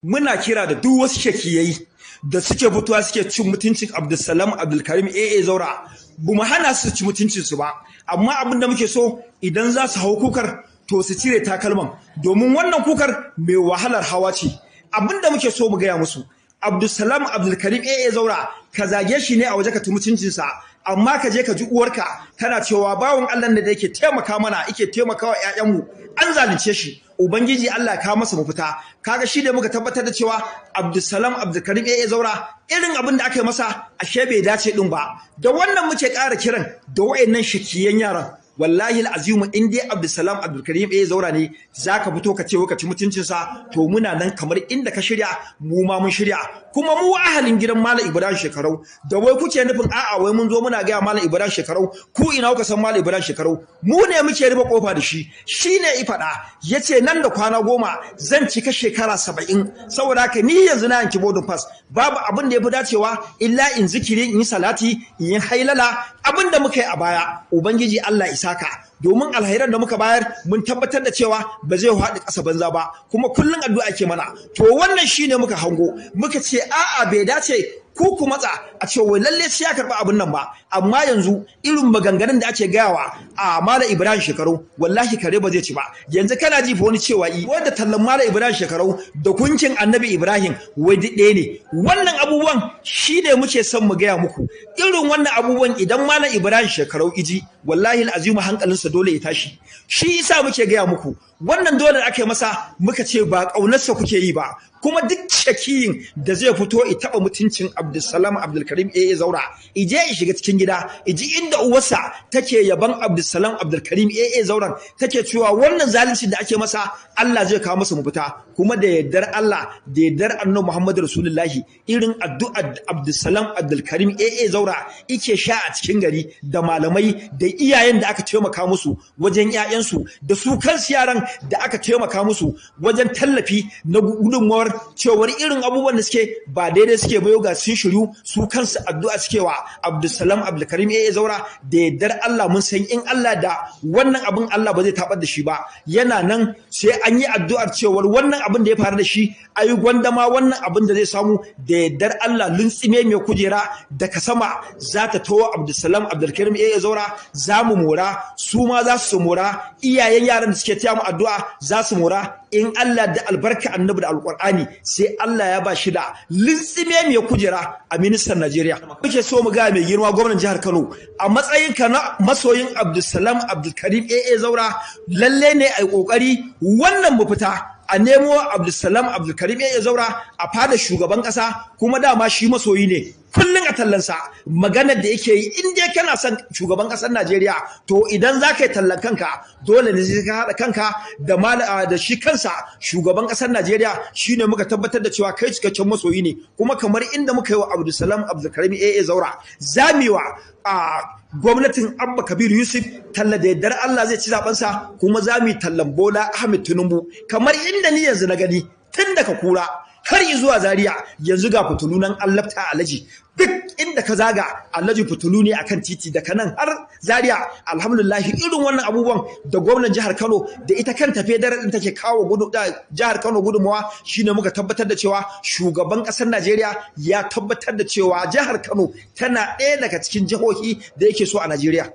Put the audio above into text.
muna kira da duk wasu shakiyai da suke fitowa suke cin mutuncin Abdulsalam Abdulkarim AA Zaura bu mu hana su ci mutuncin su ba, amma abin da muke so idan za su hau kukar to su cire takalman, domin wannan kukar mai wahalar hawa ce. Abin da muke so mu gaya musu, Abdulsalam Abdulkarim AA Zaura ka zage shi ne a waje ka ci mutuncinsa, amma ka je ka ji uwarka tana cewa bawon Allah da yake taimaka mana yake taimakawa ƴaƴanmu an zalunce shi, ubangiji Allah ka masa mafita. Kaga shi da muka tabbatar da cewa Abdulsalam Abdulkarim AA Zaura irin abin da aka yi masa ashe bai dace din ba. Da wannan muke ƙara kiran da wayannan shakiyan yaran, wallahi al'azimu in dai Abdulsalam Abdulkarim AA Zaura ne zaka fito ka ce ka ci mutuncin sa, to muna nan kamar inda ka shirya mu ma mun shirya. Kuma mu ahalin gidan Malam Ibrahim Shekarau da wai kuke nufin a'a wai mun zo muna ga Malam Ibrahim Shekarau, ku ina kuka san Malam Ibrahim Shekarau? Mu ne muke riba kofa da shi, shine i fada yace nan da kwana 10 zan cika shekara 70, saboda haka ni yanzu na yanki boarding pass, babu abin da yafi dacewa illa in zikiri in yi salati in yi hailala abin da muka yi a baya. Ubangiji Allah isaka, domin alhairan da muka bayar mun tabbatar da cewa ba zai haɗu ƙasa banza ba, kuma kullun addu'a ke mana. To wannan shine muka hango, muka ce a'a bai dace ku matsa a ce wai lalle sai ya karba abin nan ba. Amma yanzu irin maganganun da ake gayawa a Malam Ibrahim Shekarau wallahi kare ba zai ci ba. Yanzu kana ji fa wani cewa wanda tallan Malam Ibrahim Shekarau da gunkin Annabi Ibrahim wai duk ɗaya ne. Wannan abubuwan shine muke son mu gaya muku, irin wannan abubuwan idan Malam Ibrahim Shekarau iji wallahi al'azimu hankalinsa dole ya tashi. Shi yasa muke gaya muku wannan dole da aka yi masa, muka ce ba ƙaunarsa kuke yi ba. Kuma duk shakiyin da zai fito ya taɓa mutuncin Abdulsalam Abdulkarim AA Zaura, ije ya shiga cikin gida, iji inda uwarsa take yaban Abdulsalam Abdulkarim AA Zauran, take cewa wannan zalunci da ake masa Allah zai kawo masa mafita. Kuma da yardar Allah da yardar Annabi Muhammad Rasulullahi, irin addu'ar Abdulsalam Abdulkarim AA Zaura yake sha a cikin gari, da malamai da iyayen da aka taimaka musu wajen ƴaƴansu, da su kansu yaran da aka taimaka musu wajen tallafi na gudunmawar cewar irin abubuwan da suke ba daidai suke bayo ga sun shiryu, su kansu addu'a suke wa Abdulsalam Abdulkarim AA Zaura. Da yardar Allah mun san in Allah da wannan abin Allah ba zai tabar da shi ba, yana nan sai an yi addu'ar cewar wannan abin da ya faru da shi ayi gwandama wannan abin da zai samu. Da yardar Allah luntsime mai kujera daga sama za ta tawo Abdulsalam Abdulkarim AA Zaura, za mu mora, su ma za su mora, iyayen yaran da suke taya mu addu'a za su mora in Allah da albarka annabi da alqur'ani. Sai Allah ya ba shi da lintsime mai kujera a ministan Najeriya. Muke so mu ga mai girma gwamnatin jihar Kano, a matsayin ka na masoyin Abdulsalam Abdulkarim AA Zaura, lalle ne ai kokari wannan mu fita a nemo Abdulsalam Abdulkarim AA Zaura a fada shugaban kasa. Kuma dama shi masoyi ne kullun a tallansa, maganar da yake yi in dai kana son shugaban kasar Najeriya, to idan za ka yi tallan kanka dole ne sai ka haɗa kanka da shi kansa shugaban kasar Najeriya. Shine muka tabbatar da cewa kai cikakken masoyi ne, kuma kamar inda muka yi wa Abdulsalam Abdulkarim AA Zaura, zamewa a gwamnatin Abba Kabir Yusuf talla da yardar Allah zai ci zabensa, kuma za mu yi tallan Bola Ahmed Tinubu kamar inda ni yanzu na gani tun daga Kura har zuwa Zaria. Yanzu ga fitulu nan an lafta Alhaji, duk inda ka zaga Alhaji fitulu ne akan titi daga nan har Zaria. Alhamdulillah irin wannan abubuwan da gwamnatin jihar Kano da ita kanta federal din take kawo jihar Kano gudunmawa, shine muka tabbatar da cewa shugaban kasar Najeriya ya tabbatar da cewa jihar Kano tana ɗaya daga cikin jihohi da yake so a Najeriya.